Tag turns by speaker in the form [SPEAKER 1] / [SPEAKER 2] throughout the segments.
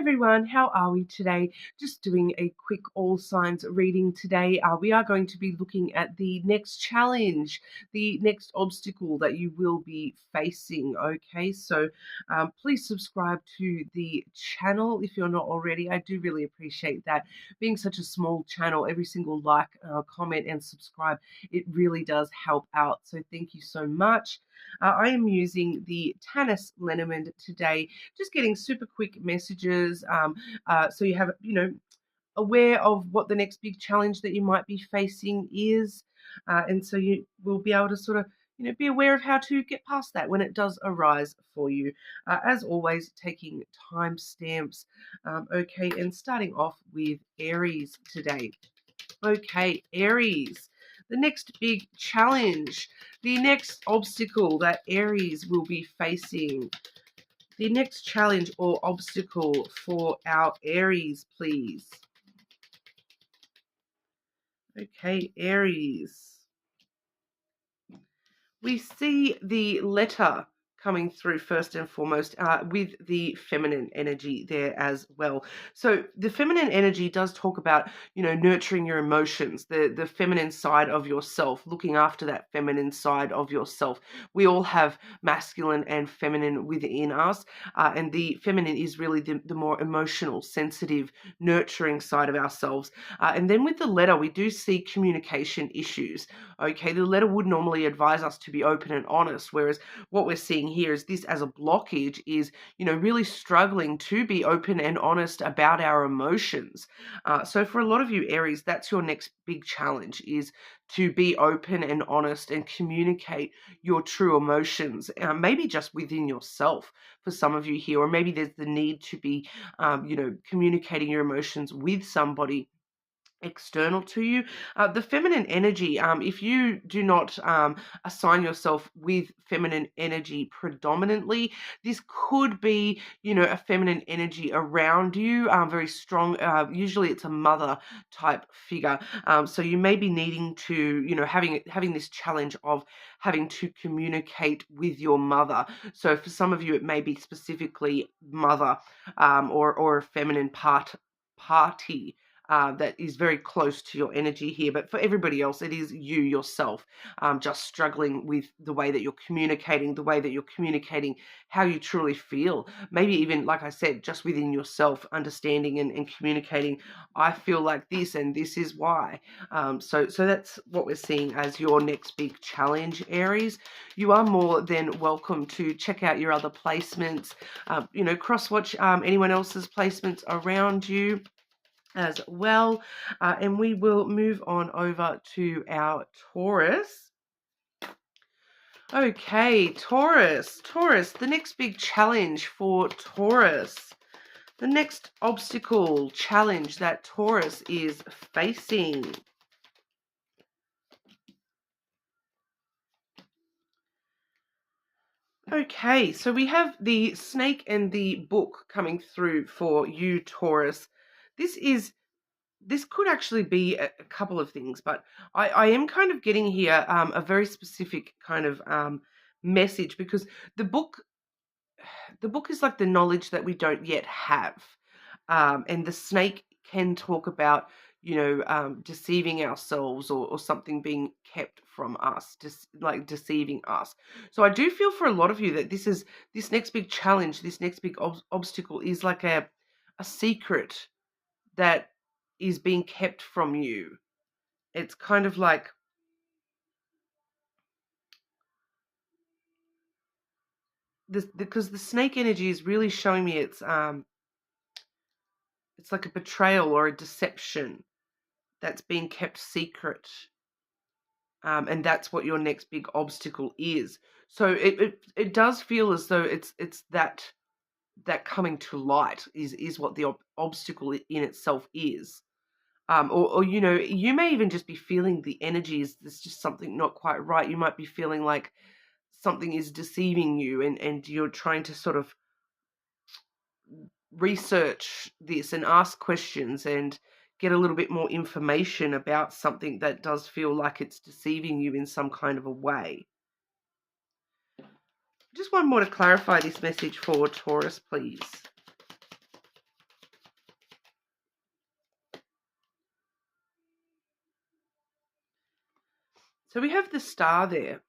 [SPEAKER 1] everyone, how are we today? Just doing a quick all signs reading today. We are going to be looking at the next challenge, the next obstacle that you will be facing. Okay, so please subscribe to the channel if you're not already. I do really appreciate that. Being such a small channel, every single like, comment, and subscribe, it really does help out. So thank you so much. I am using the Taurus lenormand today, just getting super quick messages. So you have, aware of what the next big challenge that you might be facing is. And so you will be able to sort of, be aware of how to get past that when it does arise for you. As always, taking timestamps. Okay, and starting off with Aries today. Okay, Aries. The next big challenge, the next obstacle that Aries will be facing. The next challenge or obstacle for our Aries, please. Okay, Aries. We see the letter coming through first and foremost with the feminine energy there as well. So the feminine energy does talk about, nurturing your emotions, the feminine side of yourself, looking after that feminine side of yourself. We all have masculine and feminine within us, and the feminine is really the more emotional, sensitive, nurturing side of ourselves. And then with the letter, we do see communication issues. Okay, the letter would normally advise us to be open and honest, whereas what we're seeing here is this as a blockage is, really struggling to be open and honest about our emotions. So for a lot of you Aries, that's your next big challenge, is to be open and honest and communicate your true emotions, maybe just within yourself for some of you here, or maybe there's the need to be, communicating your emotions with somebody external to you. The feminine energy, if you do not assign yourself with feminine energy predominantly, this could be, a feminine energy around you, very strong. Usually it's a mother type figure. So you may be needing to, having this challenge of having to communicate with your mother. So for some of you, it may be specifically mother, or a feminine party that is very close to your energy here. But for everybody else, it is you yourself, just struggling with the way that you're communicating how you truly feel. Maybe even, like I said, just within yourself, understanding and communicating, I feel like this and this is why. So that's what we're seeing as your next big challenge, Aries. You are more than welcome to check out your other placements, cross-watch anyone else's placements around you as well. And we will move on over to our Taurus. Okay, Taurus, the next big challenge for Taurus. The next obstacle, challenge that Taurus is facing. Okay, so we have the snake and the book coming through for you, Taurus. This could actually be a couple of things, but I am kind of getting here a very specific kind of message, because the book is like the knowledge that we don't yet have, and the snake can talk about, deceiving ourselves, or something being kept from us, just like deceiving us. So I do feel for a lot of you that this next big challenge, this next big obstacle is like a secret that is being kept from you. It's kind of like this, because the snake energy is really showing me it's like a betrayal or a deception that's being kept secret, and that's what your next big obstacle is. So it does feel as though it's that coming to light is what the obstacle in itself is. Or you may even just be feeling the energy is there's just something not quite right. You might be feeling like something is deceiving you, and you're trying to sort of research this and ask questions and get a little bit more information about something that does feel like it's deceiving you in some kind of a way. Just one more to clarify this message for Taurus, please. So we have the star there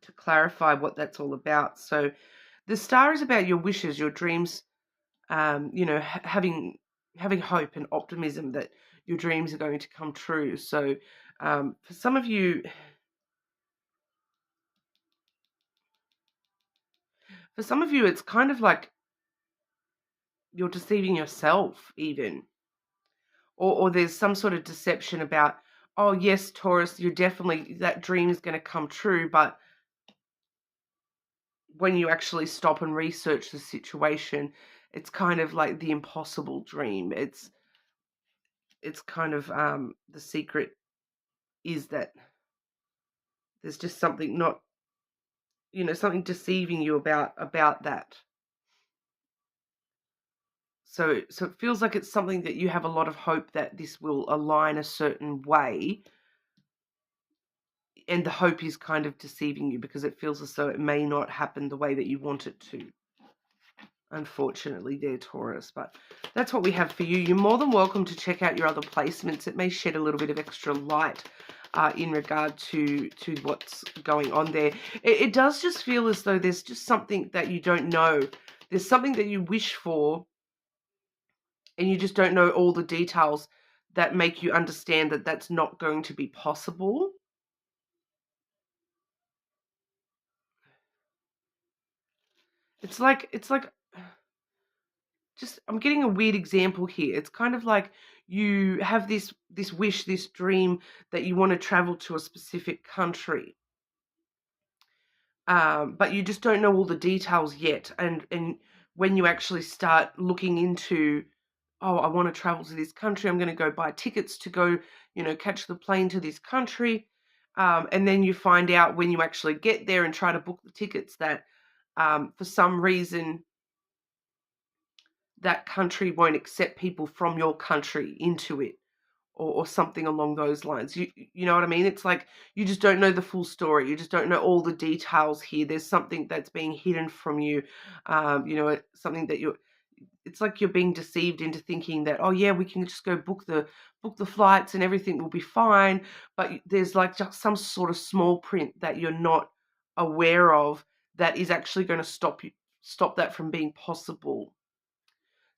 [SPEAKER 1] to clarify what that's all about. So the star is about your wishes, your dreams, having hope and optimism that your dreams are going to come true. So for some of you, it's kind of like you're deceiving yourself even, or there's some sort of deception about, oh yes, Taurus, you're definitely, that dream is going to come true, but when you actually stop and research the situation, it's kind of like the impossible dream. It's kind of the secret is that there's just something not, something deceiving you about that. So it feels like it's something that you have a lot of hope that this will align a certain way, and the hope is kind of deceiving you because it feels as though it may not happen the way that you want it to. Unfortunately, there, Taurus, but that's what we have for you. You're more than welcome to check out your other placements. It may shed a little bit of extra light in regard to what's going on there. It does just feel as though there's just something that you don't know. There's something that you wish for, and you just don't know all the details that make you understand that that's not going to be possible. It's like just, I'm getting a weird example here. It's kind of like you have this wish, this dream that you want to travel to a specific country, but you just don't know all the details yet. And when you actually start looking into, oh, I want to travel to this country, I'm going to go buy tickets to go, catch the plane to this country, and then you find out when you actually get there and try to book the tickets that for some reason that country won't accept people from your country into it, or something along those lines. You know what I mean? It's like you just don't know the full story. You just don't know all the details here. There's something that's being hidden from you. Something that it's like you're being deceived into thinking that, oh yeah, we can just go book the flights and everything will be fine. But there's like just some sort of small print that you're not aware of that is actually going to stop that from being possible.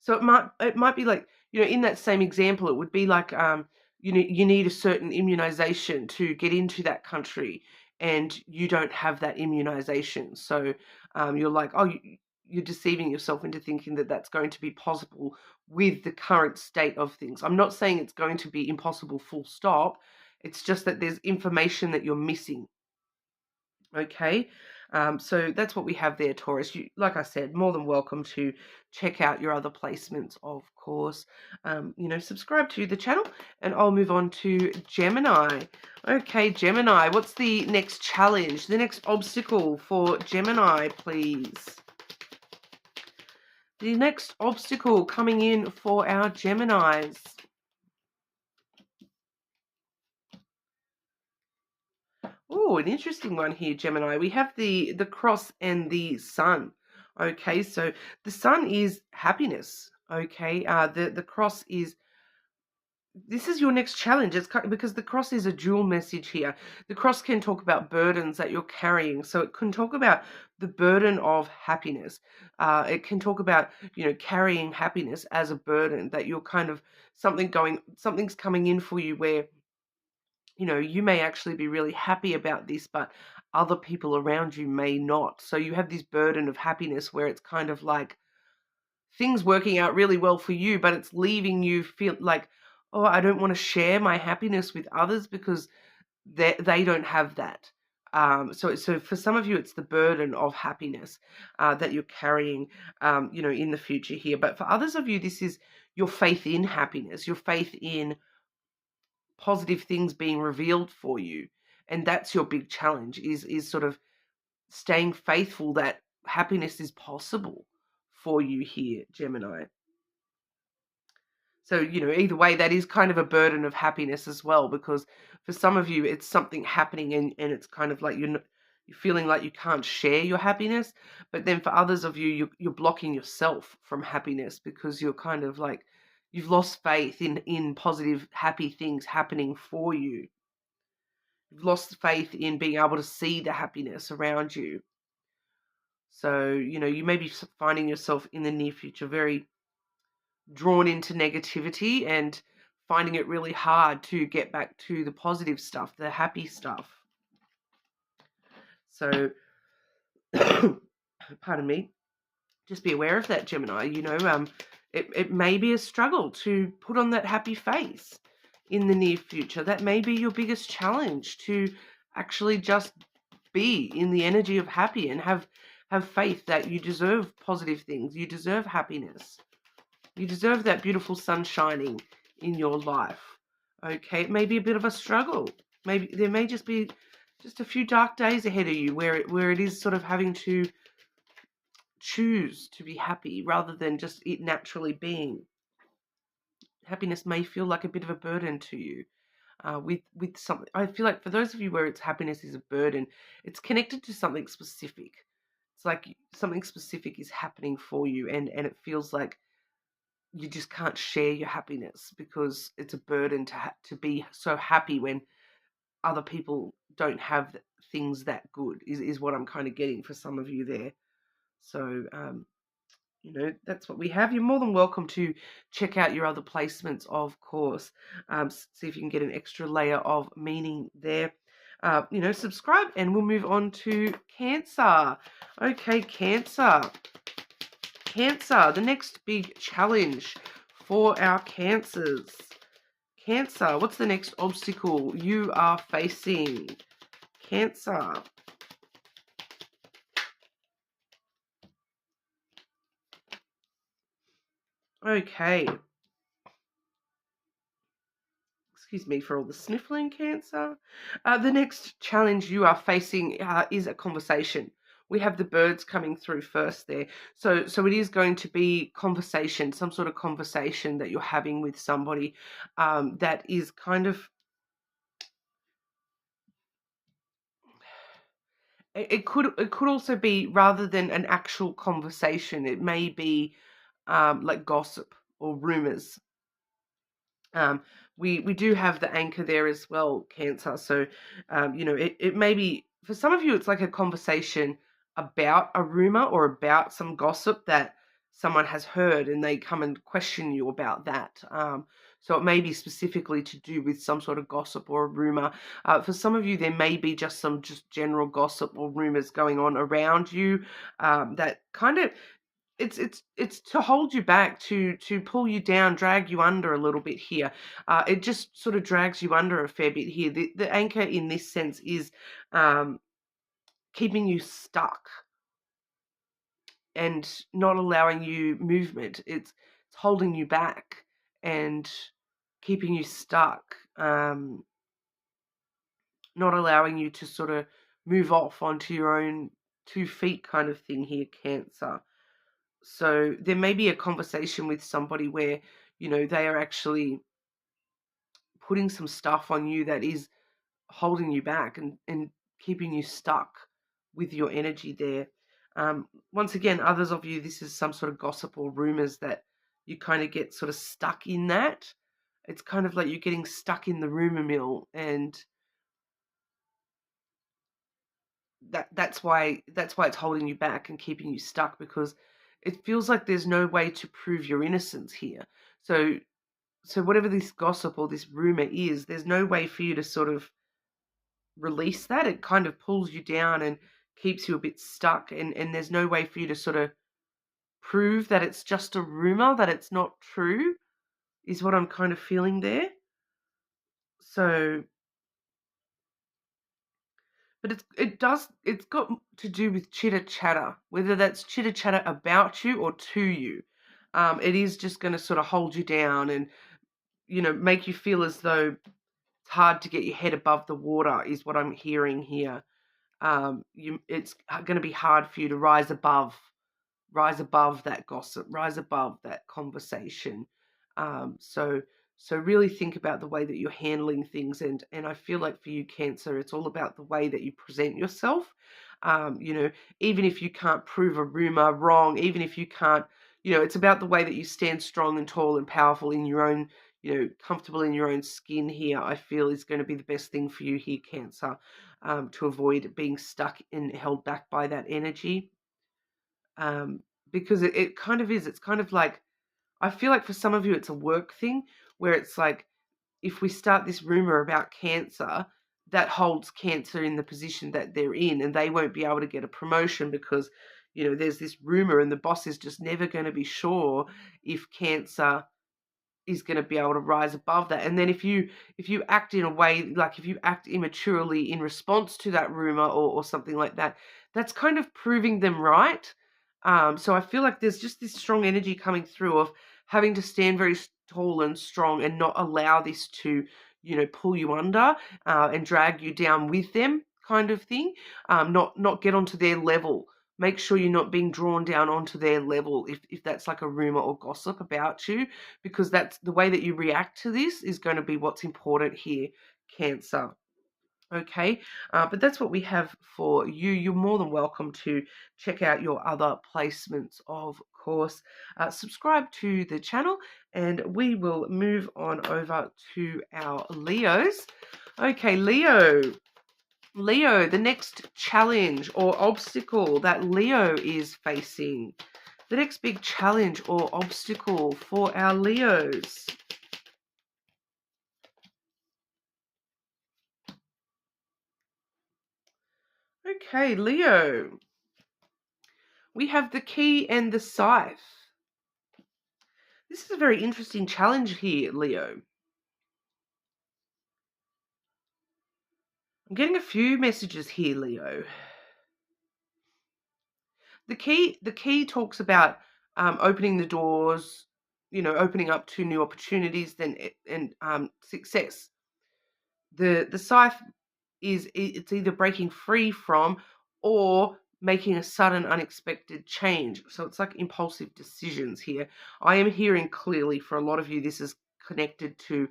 [SPEAKER 1] So it might be like, in that same example, it would be like, you need a certain immunization to get into that country, and you don't have that immunization. So you're like, oh, you're deceiving yourself into thinking that that's going to be possible with the current state of things. I'm not saying it's going to be impossible full stop. It's just that there's information that you're missing. Okay, so that's what we have there, Taurus. You, like I said, more than welcome to check out your other placements, of course. Subscribe to the channel, and I'll move on to Gemini. Okay, Gemini, what's the next challenge, the next obstacle for Gemini, please? The next obstacle coming in for our Geminis. Oh, an interesting one here, Gemini. We have the cross and the sun. Okay, so the sun is happiness. Okay, the cross is, this is your next challenge. It's because the cross is a dual message here. The cross can talk about burdens that you're carrying. So it can talk about the burden of happiness. It can talk about, carrying happiness as a burden, that you're kind of something's coming in for you where, you may actually be really happy about this, but other people around you may not. So you have this burden of happiness where it's kind of like things working out really well for you, but it's leaving you feel like, oh, I don't want to share my happiness with others because they don't have that. So for some of you, it's the burden of happiness that you're carrying, in the future here. But for others of you, this is your faith in happiness, your faith in positive things being revealed for you, and that's your big challenge, is sort of staying faithful that happiness is possible for you here, Gemini. So either way, that is kind of a burden of happiness as well, because for some of you it's something happening, and it's kind of like you're feeling like you can't share your happiness. But then for others of you, you're blocking yourself from happiness because you're kind of like you've lost faith in positive, happy things happening for you. You've lost faith in being able to see the happiness around you. So, you may be finding yourself in the near future very drawn into negativity and finding it really hard to get back to the positive stuff, the happy stuff. So, pardon me, just be aware of that, Gemini. It may be a struggle to put on that happy face in the near future. That may be your biggest challenge, to actually just be in the energy of happy and have faith that you deserve positive things. You deserve happiness. You deserve that beautiful sun shining in your life. Okay, it may be a bit of a struggle. Maybe there may just be just a few dark days ahead of you where it is sort of having to choose to be happy rather than just it naturally being. Happiness may feel like a bit of a burden to you. With something, I feel like for those of you where it's happiness is a burden, it's connected to something specific. It's like something specific is happening for you, and it feels like you just can't share your happiness because it's a burden to be so happy when other people don't have things that good, is what I'm kind of getting for some of you there. So, that's what we have. You're more than welcome to check out your other placements, of course. See if you can get an extra layer of meaning there. Subscribe, and we'll move on to Cancer. Okay, Cancer. Cancer, the next big challenge for our Cancers. Cancer, what's the next obstacle you are facing? Cancer. Okay. Excuse me for all the sniffling, Cancer. The next challenge you are facing is a conversation. We have the birds coming through first there. So it is going to be conversation, some sort of conversation that you're having with somebody that is kind of, it could also be, rather than an actual conversation, it may be like gossip or rumors. We do have the anchor there as well, Cancer. So, it may be, for some of you, it's like a conversation about a rumor or about some gossip that someone has heard, and they come and question you about that. So it may be specifically to do with some sort of gossip or a rumor. For some of you, there may be just some general gossip or rumors going on around you that kind of, it's to hold you back, to pull you down, drag you under a little bit here. It just sort of drags you under a fair bit here. The anchor in this sense is keeping you stuck and not allowing you movement. It's holding you back and keeping you stuck, not allowing you to sort of move off onto your own 2 feet kind of thing here, Cancer. So there may be a conversation with somebody where, they are actually putting some stuff on you that is holding you back and keeping you stuck with your energy there. Once again, others of you, this is some sort of gossip or rumors that you kind of get sort of stuck in that. It's kind of like you're getting stuck in the rumor mill, and that's why it's holding you back and keeping you stuck, because it feels like there's no way to prove your innocence here. So whatever this gossip or this rumor is, there's no way for you to sort of release that. It kind of pulls you down and keeps you a bit stuck, and there's no way for you to sort of prove that it's just a rumor, that it's not true, is what I'm kind of feeling there. So, but it's got to do with chitter chatter, whether that's chitter chatter about you or to you. It is just going to sort of hold you down and, make you feel as though it's hard to get your head above the water, is what I'm hearing here. It's going to be hard for you to rise above that gossip, rise above that conversation. So really think about the way that you're handling things, and I feel like for you, Cancer, it's all about the way that you present yourself. Even if you can't prove a rumor wrong, even if you can't, it's about the way that you stand strong and tall and powerful in your own comfortable in your own skin here, I feel is going to be the best thing for you here, Cancer, to avoid being stuck and held back by that energy. Because it kind of is. It's kind of like, I feel like for some of you, it's a work thing where it's like, if we start this rumor about Cancer, that holds Cancer in the position that they're in, and they won't be able to get a promotion because, there's this rumor, and the boss is just never going to be sure if Cancer is going to be able to rise above that. And then if you act in a way, like if you act immaturely in response to that rumor or something like that, that's kind of proving them right. So I feel like there's just this strong energy coming through of having to stand very tall and strong and not allow this to, pull you under and drag you down with them, kind of thing. Not get onto their level. Make sure you're not being drawn down onto their level if that's like a rumor or gossip about you, because that's the way that you react to this is going to be what's important here, Cancer. Okay, but that's what we have for you. You're more than welcome to check out your other placements, of course. Subscribe to the channel, and we will move on over to our Leos. Okay, Leo, the next challenge or obstacle that Leo is facing. The next big challenge or obstacle for our Leos. Okay, Leo. We have the key and the scythe. This is a very interesting challenge here, Leo. I'm getting a few messages here, Leo. The key talks about opening the doors, opening up to new opportunities and success. The scythe it's either breaking free from or making a sudden unexpected change. So it's like impulsive decisions here. I am hearing clearly for a lot of you this is connected to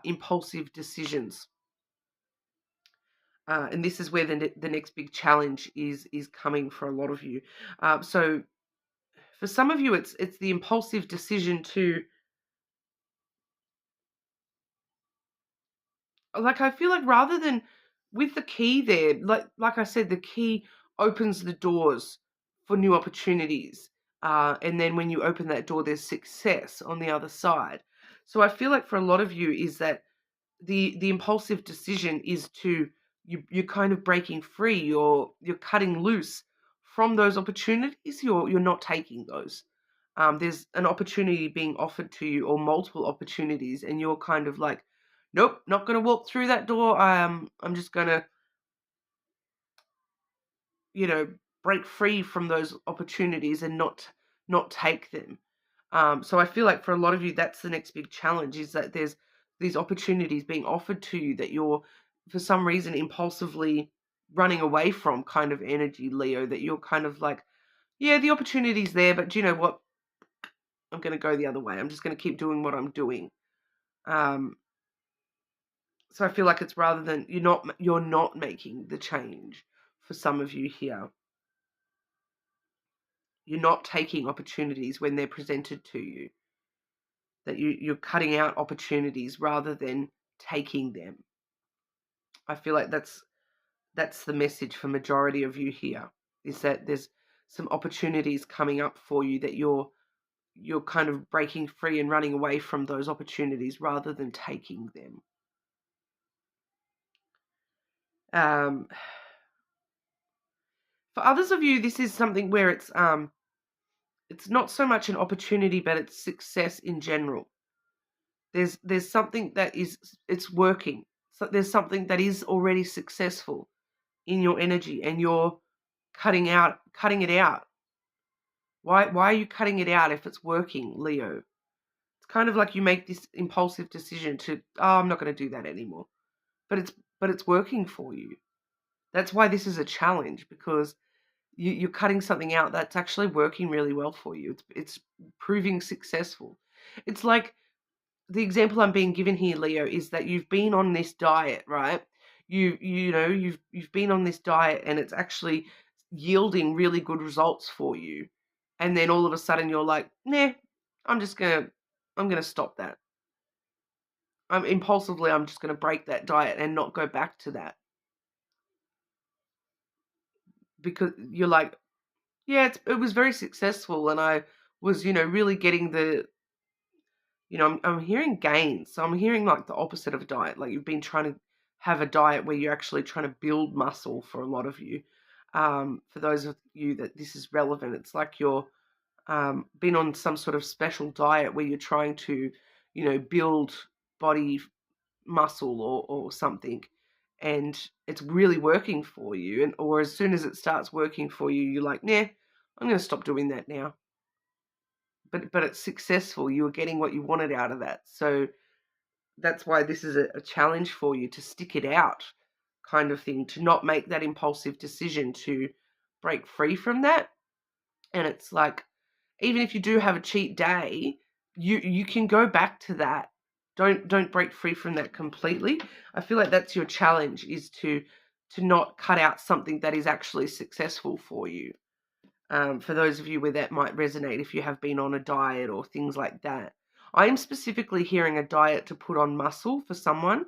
[SPEAKER 1] impulsive decisions. And this is where the next big challenge is coming for a lot of you. So for some of you, it's the impulsive decision to, like, I feel like rather than with the key there, like I said, the key opens the doors for new opportunities. And then when you open that door, there's success on the other side. So I feel like for a lot of you is that the impulsive decision is to, you're kind of breaking free, you're cutting loose from those opportunities. You're not taking those. There's an opportunity being offered to you or multiple opportunities, and you're kind of like, nope, not going to walk through that door. I'm just going to, break free from those opportunities and not take them. So I feel like for a lot of you, that's the next big challenge, is that there's these opportunities being offered to you that you're, for some reason, impulsively running away from, kind of energy, Leo, that you're kind of like, yeah, the opportunity's there, but do you know what? I'm going to go the other way. I'm just going to keep doing what I'm doing. So I feel like it's rather than you're not making the change for some of you here. You're not taking opportunities when they're presented to you. That you're cutting out opportunities rather than taking them. I feel like that's the message for majority of you here, is that there's some opportunities coming up for you that you're kind of breaking free and running away from those opportunities rather than taking them. For others of you, this is something where it's not so much an opportunity, but it's success in general. There's something that it's working. So there's something that is already successful in your energy, and you're cutting it out. Why are you cutting it out if it's working, Leo? It's kind of like you make this impulsive decision to, I'm not going to do that anymore. But it's working for you. That's why this is a challenge, because you're cutting something out that's actually working really well for you. It's proving successful. It's like the example I'm being given here, Leo, is that you've been on this diet, right? You've been on this diet, and it's actually yielding really good results for you. And then all of a sudden you're like, nah, I'm gonna stop that. impulsively, I'm just going to break that diet and not go back to that. Because you're like, yeah, it was very successful, and I was, really getting the, I'm hearing gains. So I'm hearing like the opposite of a diet. Like you've been trying to have a diet where you're actually trying to build muscle for a lot of you. For those of you that this is relevant, it's like you're been on some sort of special diet where you're trying to, build body muscle or something, and it's really working for you. And or as soon as it starts working for you, you're like, nah, I'm going to stop doing that now. But it's successful. You were getting what you wanted out of that. So that's why this is a challenge for you to stick it out, kind of thing, to not make that impulsive decision to break free from that. And it's like, even if you do have a cheat day, you can go back to that. Don't break free from that completely. I feel like that's your challenge, is to not cut out something that is actually successful for you. For those of you where that might resonate, if you have been on a diet or things like that. I am specifically hearing a diet to put on muscle for someone.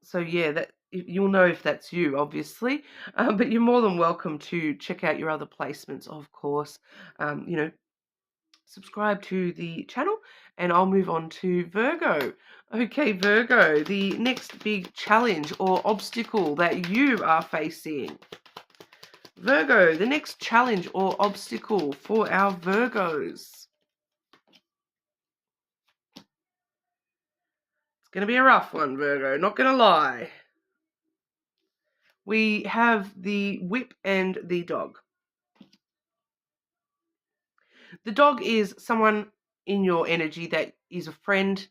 [SPEAKER 1] So yeah, that you'll know if that's you, obviously. But you're more than welcome to check out your other placements, of course. Subscribe to the channel, and I'll move on to Virgo. Okay, Virgo, the next big challenge or obstacle that you are facing. Virgo, the next challenge or obstacle for our Virgos. It's going to be a rough one, Virgo, not going to lie. We have the whip and the dog. The dog is someone in your energy that is a friend.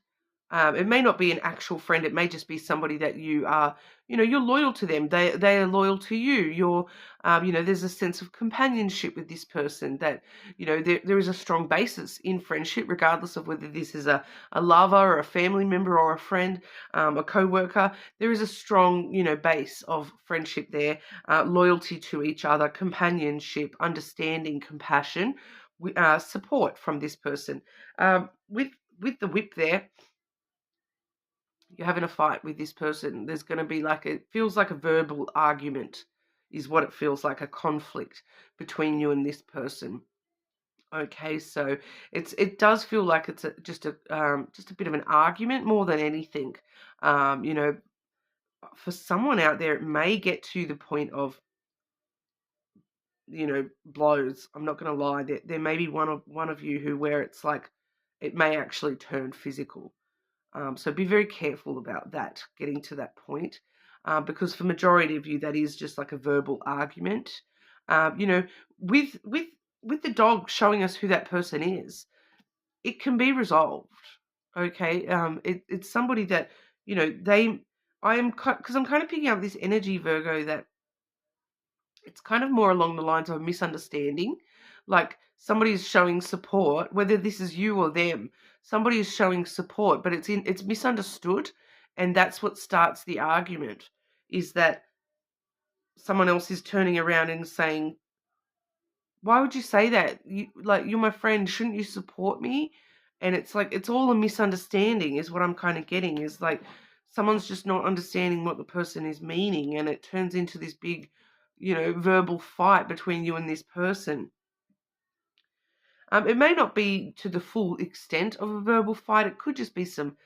[SPEAKER 1] It may not be an actual friend. It may just be somebody that you are, you're loyal to them. They are loyal to you. There's a sense of companionship with this person that, there is a strong basis in friendship, regardless of whether this is a lover or a family member or a friend, a co-worker. There is a strong, base of friendship there, loyalty to each other, companionship, understanding, compassion, support from this person. With the whip there, you're having a fight with this person. There's going to be it feels like a verbal argument is what it feels like, a conflict between you and this person. Okay, so it does feel like it's just a bit of an argument more than anything. For someone out there, it may get to the point of, blows. I'm not going to lie. There may be one of you where it's like it may actually turn physical. So be very careful about that, getting to that point, because for majority of you, that is just like a verbal argument. With the dog showing us who that person is, it can be resolved. Okay, it's somebody that because I'm kind of picking up this energy, Virgo, that it's kind of more along the lines of a misunderstanding. Like somebody's showing support, whether this is you or them. Somebody is showing support, but it's misunderstood, and that's what starts the argument. Is that someone else is turning around and saying, "Why would you say that? You're my friend. Shouldn't you support me?" And it's like it's all a misunderstanding. Is what I'm kind of getting. Is like someone's just not understanding what the person is meaning, and it turns into this big, verbal fight between you and this person. It may not be to the full extent of a verbal fight. It could just be some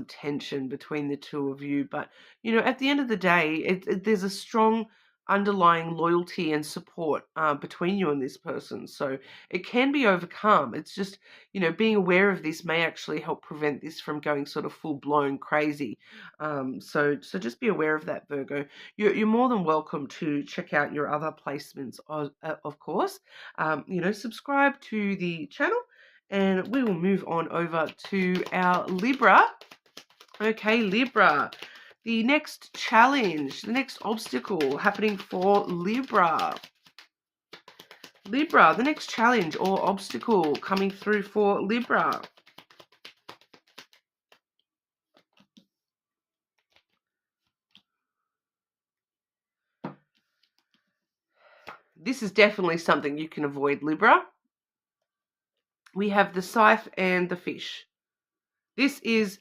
[SPEAKER 1] tension between the two of you. But, at the end of the day, there's a strong underlying loyalty and support between you and this person. So it can be overcome. It's just, being aware of this may actually help prevent this from going sort of full-blown crazy. So just be aware of that, Virgo. You're more than welcome to check out your other placements, of course. Subscribe to the channel, and we will move on over to our Libra. Okay, Libra. The next challenge, the next obstacle happening for Libra. Libra, the next challenge or obstacle coming through for Libra. This is definitely something you can avoid, Libra. we have the scythe and the fish. This is,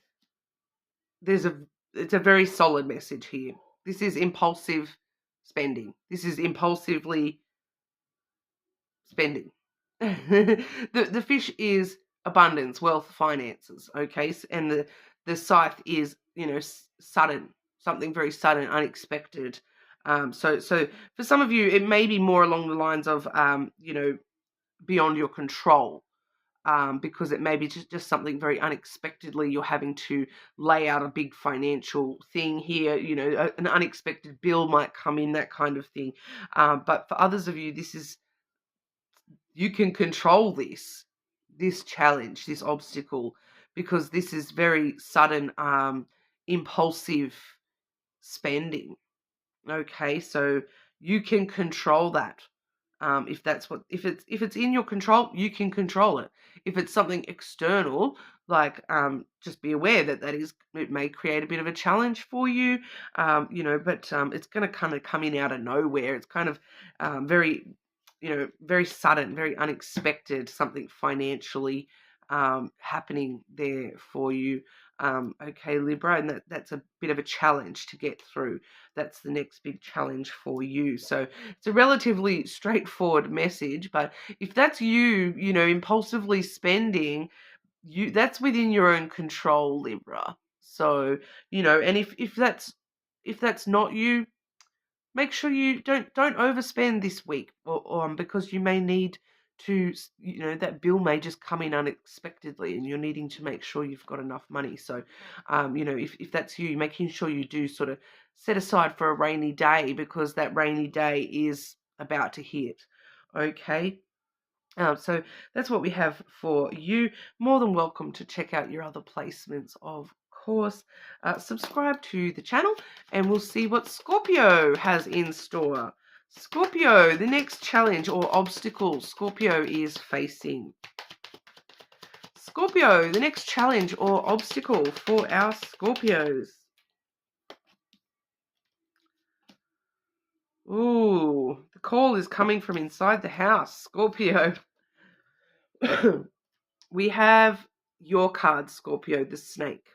[SPEAKER 1] it's a very solid message here. This is impulsive spending. This is impulsively spending. The fish is abundance, wealth, finances, okay? And the scythe is, sudden, something very sudden, unexpected. So for some of you, it may be more along the lines of, beyond your control. Because it may be just something very unexpectedly you're having to lay out a big financial thing here. An unexpected bill might come in, that kind of thing. But for others of you, you can control this challenge, this obstacle, because this is very sudden, impulsive spending. Okay, so you can control that. If it's in your control, you can control it. If it's something external, like, just be aware that it may create a bit of a challenge for you, but it's going to kind of come in out of nowhere. It's kind of very, very sudden, very unexpected, something financially happening there for you. Okay, Libra, and that's a bit of a challenge to get through. That's the next big challenge for you. So it's a relatively straightforward message, but if that's you, impulsively spending, that's within your own control, Libra. So, and if that's not you, make sure you don't overspend this week, or because you may need to, that bill may just come in unexpectedly and you're needing to make sure you've got enough money. So, if that's you, making sure you do sort of set aside for a rainy day, because that rainy day is about to hit. Okay. So that's what we have for you. More than welcome to check out your other placements, of course. Subscribe to the channel and we'll see what Scorpio has in store. Scorpio, the next challenge or obstacle Scorpio is facing. Scorpio, the next challenge or obstacle for our Scorpios. Ooh, the call is coming from inside the house, Scorpio. We have your card, Scorpio, the snake.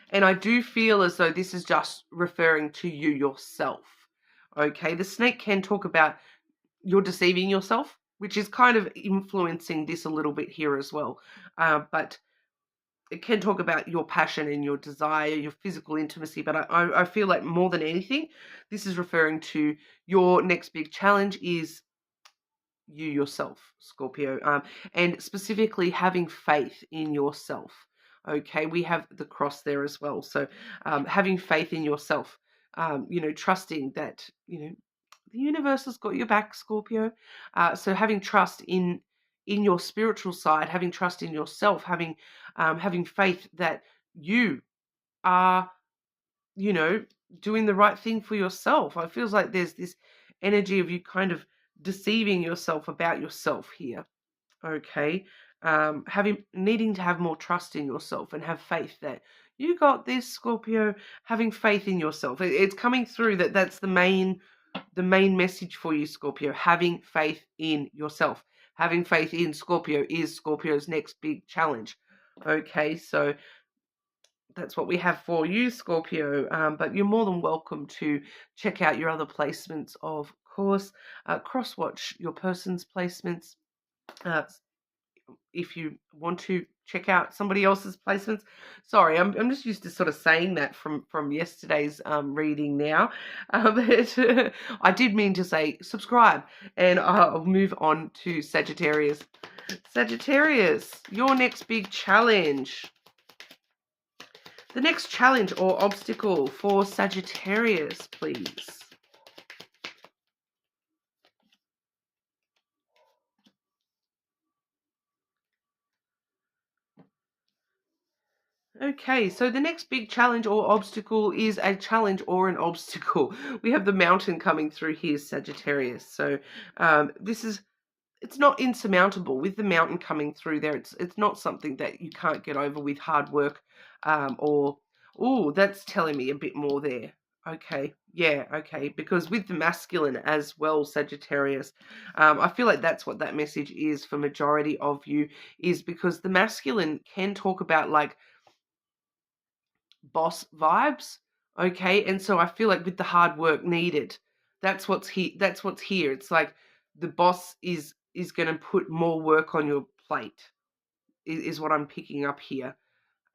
[SPEAKER 1] And I do feel as though this is just referring to you yourself. Okay, the snake can talk about you're deceiving yourself, which is kind of influencing this a little bit here as well. But it can talk about your passion and your desire, your physical intimacy. But I feel like more than anything, this is referring to your next big challenge is you yourself, Scorpio, and specifically having faith in yourself. Okay, we have the cross there as well. So having faith in yourself, trusting that, the universe has got your back, Scorpio. So having trust in your spiritual side, having trust in yourself, having faith that you are, doing the right thing for yourself. I feels like there's this energy of you kind of deceiving yourself about yourself here. Okay, needing to have more trust in yourself and have faith that you got this, Scorpio. Having faith in yourself. It's coming through that's the main message for you, Scorpio. Having faith in yourself. Having faith in Scorpio is Scorpio's next big challenge. Okay, so that's what we have for you, Scorpio. But you're more than welcome to check out your other placements, of course. Cross-watch your person's placements. If you want to check out somebody else's placements. Sorry, I'm just used to sort of saying that from yesterday's reading now. But I did mean to say subscribe, and I'll move on to Sagittarius. Sagittarius, your next big challenge. The next challenge or obstacle for Sagittarius, please. Okay, so the next big challenge or obstacle is a challenge or an obstacle. We have the mountain coming through here, Sagittarius. So it's not insurmountable with the mountain coming through there. It's not something that you can't get over with hard work, that's telling me a bit more there. Okay. Yeah, okay. Because with the masculine as well, Sagittarius, I feel like that's what that message is for majority of you, is because the masculine can talk about like boss vibes. Okay. And so I feel like with the hard work needed, that's what's here. It's like the boss is going to put more work on your plate, is what I'm picking up here.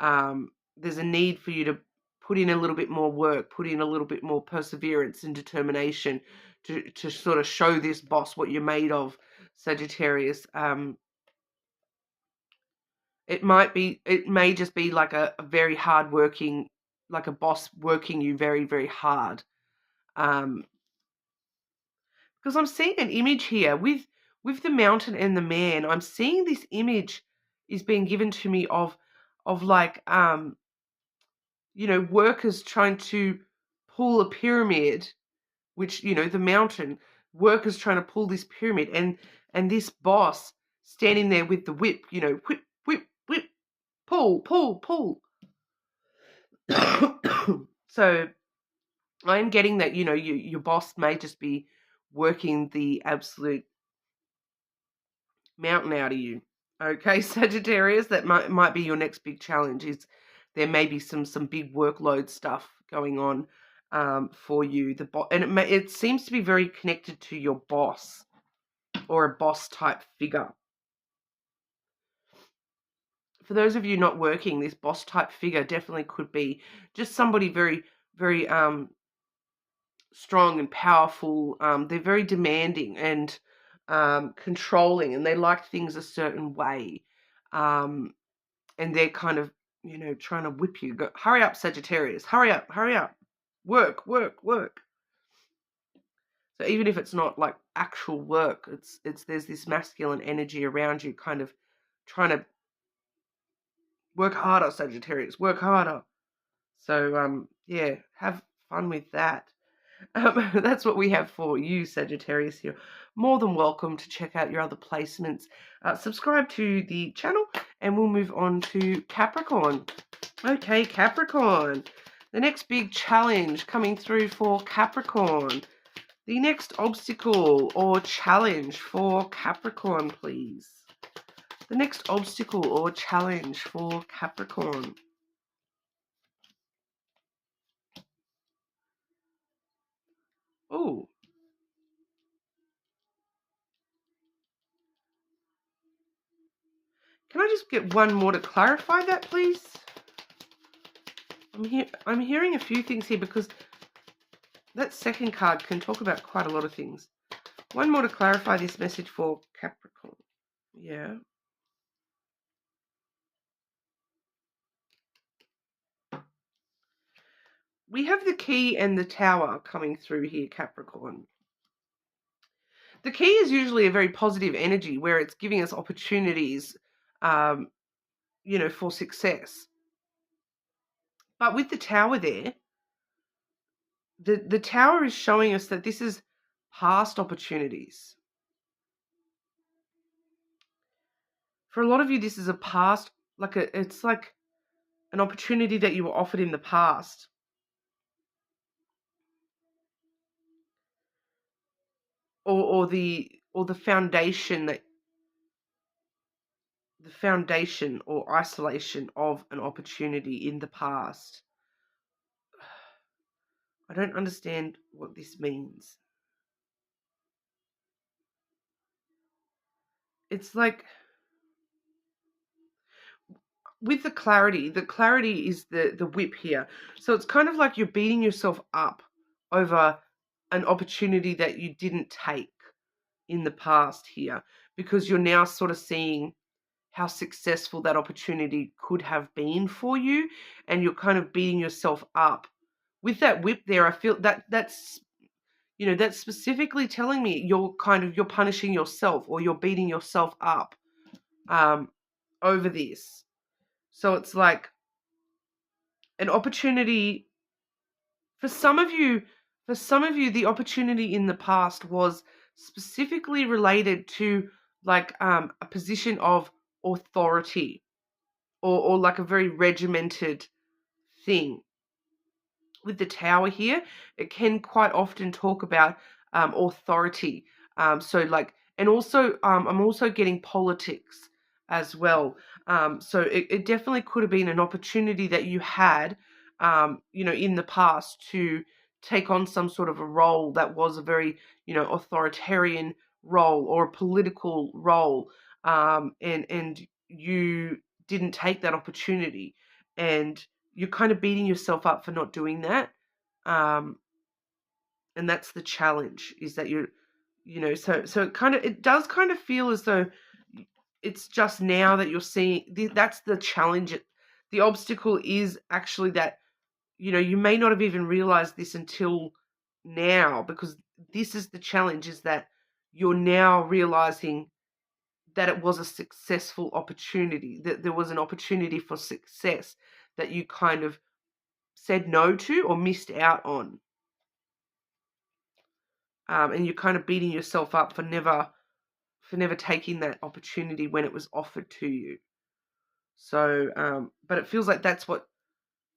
[SPEAKER 1] There's a need for you to put in a little bit more work, put in a little bit more perseverance and determination to sort of show this boss what you're made of, Sagittarius. It may just be like a very hard working, like a boss working you very, very hard. Um, because I'm seeing an image here with the mountain and the man. I'm seeing this image is being given to me of like workers trying to pull a pyramid, which, the mountain, workers trying to pull this pyramid, and this boss standing there with the whip, whip, whip, whip, pull, pull, pull. So I'm getting that, your boss may just be working the absolute mountain out of you. Okay, Sagittarius, that might be your next big challenge. Is there may be some big workload stuff going on for you. And it seems to be very connected to your boss or a boss type figure. For those of you not working, this boss type figure definitely could be just somebody very, very strong and powerful. They're very demanding and controlling, and they like things a certain way. And they're kind of, trying to whip you. Go, hurry up, Sagittarius. Hurry up, hurry up. Work, work, work. So even if it's not like actual work, it's there's this masculine energy around you kind of trying to work harder, Sagittarius. Work harder. So, yeah, have fun with that. That's what we have for you, Sagittarius. You're more than welcome to check out your other placements. Subscribe to the channel, and we'll move on to Capricorn. Okay, Capricorn. The next big challenge coming through for Capricorn. The next obstacle or challenge for Capricorn, please. The next obstacle or challenge for Capricorn. Oh. Can I just get one more to clarify that, please? I'm hearing a few things here because that second card can talk about quite a lot of things. One more to clarify this message for Capricorn. Yeah. We have the key and the tower coming through here, Capricorn. The key is usually a very positive energy where it's giving us opportunities, for success. But with the tower there, the tower is showing us that this is past opportunities. For a lot of you, this is a past, it's like an opportunity that you were offered in the past. Or the foundation or isolation of an opportunity in the past. I don't understand what this means. It's like with the clarity is the whip here. So it's kind of like you're beating yourself up over an opportunity that you didn't take in the past here, because you're now sort of seeing how successful that opportunity could have been for you, and you're kind of beating yourself up. With that whip there, I feel that's specifically telling me you're punishing yourself, or you're beating yourself up over this. So it's like an opportunity for some of you. The opportunity in the past was specifically related to like a position of authority, or like a very regimented thing, with the Tower here, it can quite often talk about authority. So like, and also I'm also getting politics as well. So it definitely could have been an opportunity that you had, in the past to take on some sort of a role that was a very, authoritarian role or a political role, and you didn't take that opportunity, and you're kind of beating yourself up for not doing that. Um, and that's the challenge, is that so it does kind of feel as though it's just now that you're seeing that's the challenge. The obstacle is actually that, you may not have even realized this until now, because this is the challenge, is that you're now realizing that it was a successful opportunity, that there was an opportunity for success that you kind of said no to or missed out on. And you're kind of beating yourself up for never taking that opportunity when it was offered to you. So, but it feels like that's what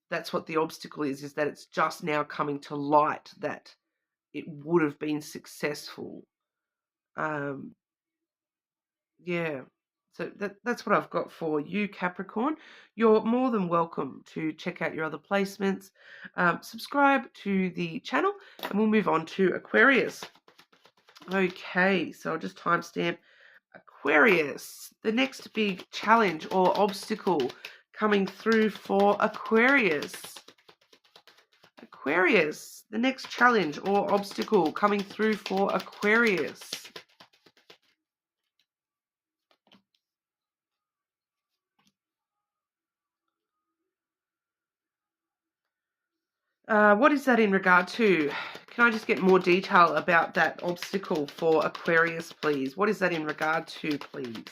[SPEAKER 1] the obstacle is that it's just now coming to light that it would have been successful. Yeah. So that's what I've got for you, Capricorn. You're more than welcome to check out your other placements. Subscribe to the channel, and we'll move on to Aquarius. Okay, so I'll just timestamp Aquarius. The next big challenge or obstacle coming through for Aquarius. Aquarius, the next challenge or obstacle coming through for Aquarius. What is that in regard to? Can I just get more detail about that obstacle for Aquarius, please? What is that in regard to, please?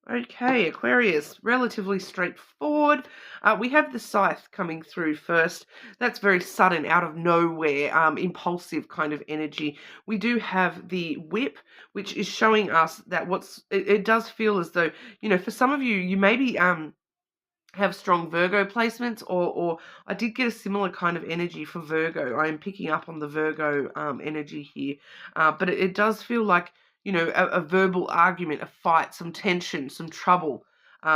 [SPEAKER 1] Okay, Aquarius, relatively straightforward. We have the Scythe coming through first. That's very sudden, out of nowhere, impulsive kind of energy. We do have the Whip, which is showing us that it does feel as though, for some of you, you maybe have strong Virgo placements, or I did get a similar kind of energy for Virgo. I am picking up on the Virgo energy here, but it does feel like, a verbal argument, a fight, some tension, some trouble.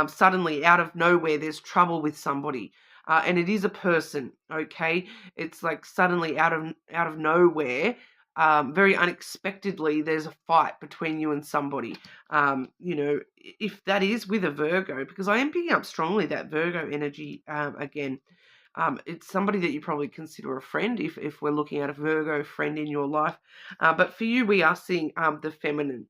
[SPEAKER 1] Suddenly, out of nowhere, there's trouble with somebody, and it is a person. Okay, it's like suddenly out of nowhere. Very unexpectedly, there's a fight between you and somebody. If that is with a Virgo, because I am picking up strongly that Virgo energy again. It's somebody that you probably consider a friend if we're looking at a Virgo friend in your life. But for you, we are seeing the feminine.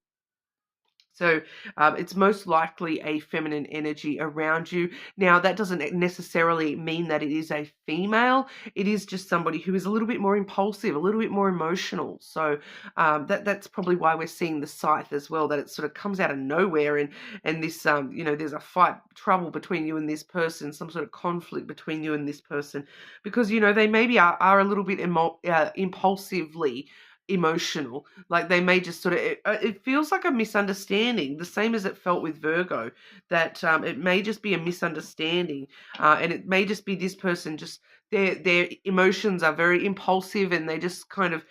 [SPEAKER 1] So it's most likely a feminine energy around you. Now, that doesn't necessarily mean that it is a female. It is just somebody who is a little bit more impulsive, a little bit more emotional. So that's probably why we're seeing the Scythe as well, that it sort of comes out of nowhere, and this, there's a fight, trouble between you and this person, some sort of conflict between you and this person, because, they maybe are a little bit impulsively emotional. Like, they may just sort of, it feels like a misunderstanding, the same as it felt with Virgo, that it may just be a misunderstanding, and it may just be this person, just their emotions are very impulsive, and they just kind of,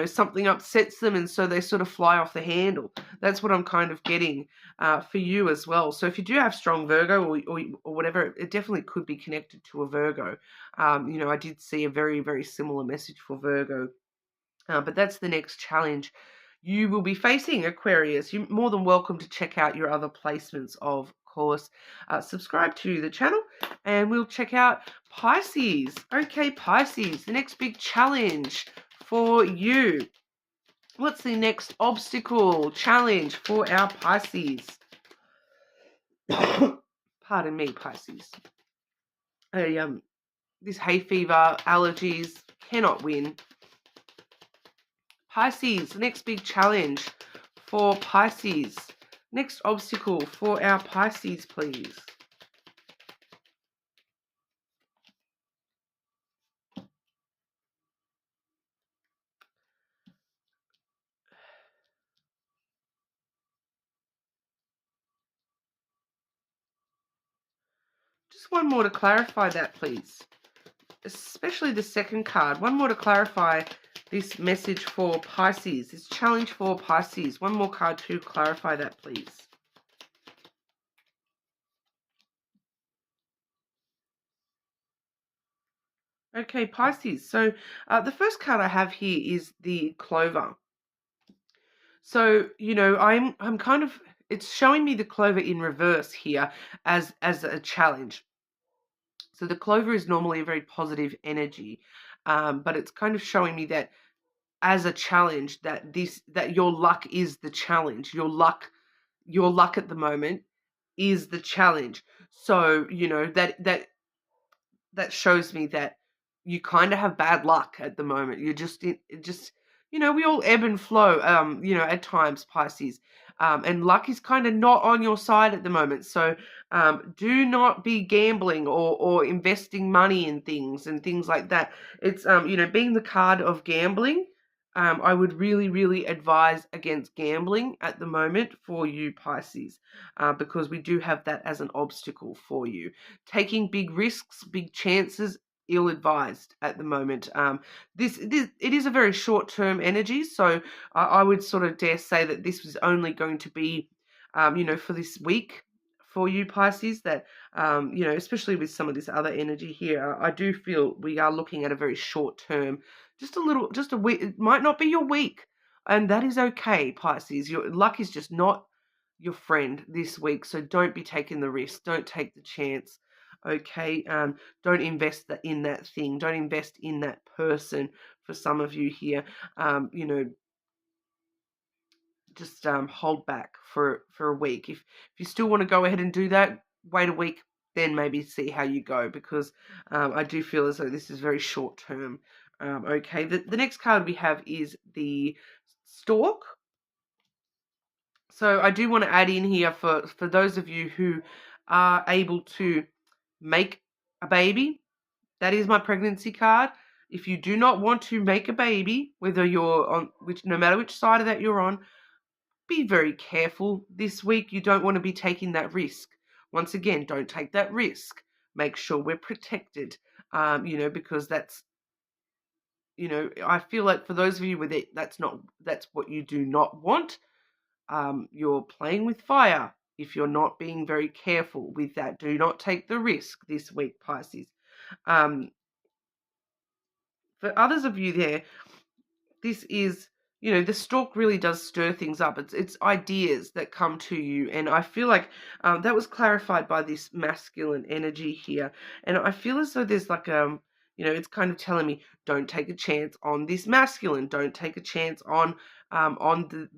[SPEAKER 1] something upsets them, and so they sort of fly off the handle. That's what I'm kind of getting for you as well. So if you do have strong Virgo, or whatever, it definitely could be connected to a Virgo. I did see a very, very similar message for Virgo. But that's the next challenge you will be facing, Aquarius. You're more than welcome to check out your other placements, of course. Subscribe to the channel, and we'll check out Pisces. Okay, Pisces, the next big challenge for you. What's the next obstacle, challenge for our Pisces? Pardon me, Pisces. This hay fever, allergies, cannot win. Pisces, the next big challenge for Pisces. Next obstacle for our Pisces, please. Just one more to clarify that, please. Especially the second card. One more to clarify this message for Pisces, this challenge for Pisces. One more card to clarify that, please. Okay, Pisces. So the first card I have here is the Clover. So, you know, I'm kind of, it's showing me the Clover in reverse here as a challenge. So the Clover is normally a very positive energy, but it's kind of showing me that as a challenge, that your luck is the challenge. Your luck at the moment is the challenge. So, you know, that shows me that you kind of have bad luck at the moment. You're just, you know, we all ebb and flow, you know, at times, Pisces. And luck is kind of not on your side at the moment. So do not be gambling or investing money in things and things like that. It's, you know, being the card of gambling, I would really, really advise against gambling at the moment for you, Pisces, because we do have that as an obstacle for you. Taking big risks, big chances, ill-advised at the moment. It is a very short-term energy, so I would sort of dare say that this was only going to be, you know, for this week for you, Pisces, that, you know, especially with some of this other energy here, I do feel we are looking at a very short-term, just a week. It might not be your week, and that is okay, Pisces. Your luck is just not your friend this week, so don't be taking the risk. Don't take the chance. Okay, don't invest in that thing. Don't invest in that person. For some of you here, you know, just hold back for a week. If you still want to go ahead and do that, wait a week, then maybe see how you go, because I do feel as though this is very short term. Okay, the next card we have is the Stork. So I do want to add in here for those of you who are able to make a baby. That is my pregnancy card. If you do not want to make a baby, whether you're on no matter which side of that you're on, be very careful this week. You don't want to be taking that risk. Once again, don't take that risk. Make sure we're protected. You know, because that's, you know, I feel like for those of you with it, that's what you do not want. You're playing with fire if you're not being very careful with that. Do not take the risk this week, Pisces. For others of you there, this is, you know, the Stork really does stir things up. It's ideas that come to you, and I feel like that was clarified by this masculine energy here. And I feel as though there's like you know, it's kind of telling me, don't take a chance on this masculine. Don't take a chance on the,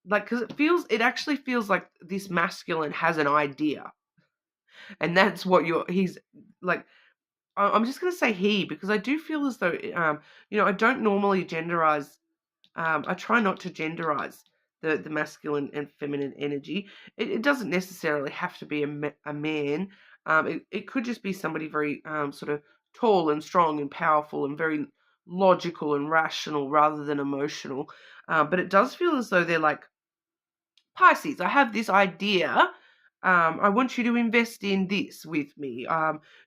[SPEAKER 1] like, because it actually feels like this masculine has an idea, and that's what he's like. I'm just going to say he, because I do feel as though, you know, I don't normally genderize. I try not to genderize the masculine and feminine energy. It doesn't necessarily have to be a man. It could just be somebody very sort of tall and strong and powerful and very logical and rational rather than emotional. But it does feel as though they're like, Pisces, I have this idea. I want you to invest in this with me.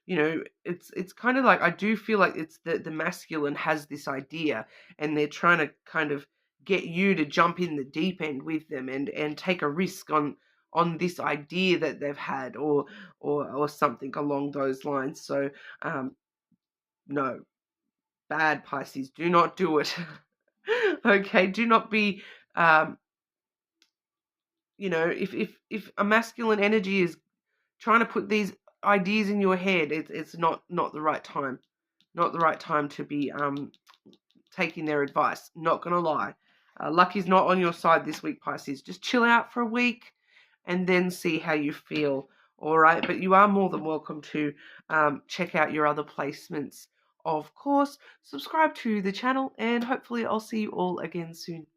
[SPEAKER 1] You know, it's kind of like, I do feel like it's the masculine has this idea, and they're trying to kind of get you to jump in the deep end with them and take a risk on this idea that they've had, or something along those lines. So no, bad, Pisces. Do not do it. Okay, do not be you know, if a masculine energy is trying to put these ideas in your head, it's not the right time. Not the right time to be taking their advice. Not gonna lie. Luck is not on your side this week, Pisces. Just chill out for a week and then see how you feel. All right, but you are more than welcome to check out your other placements. Of course, subscribe to the channel, and hopefully I'll see you all again soon.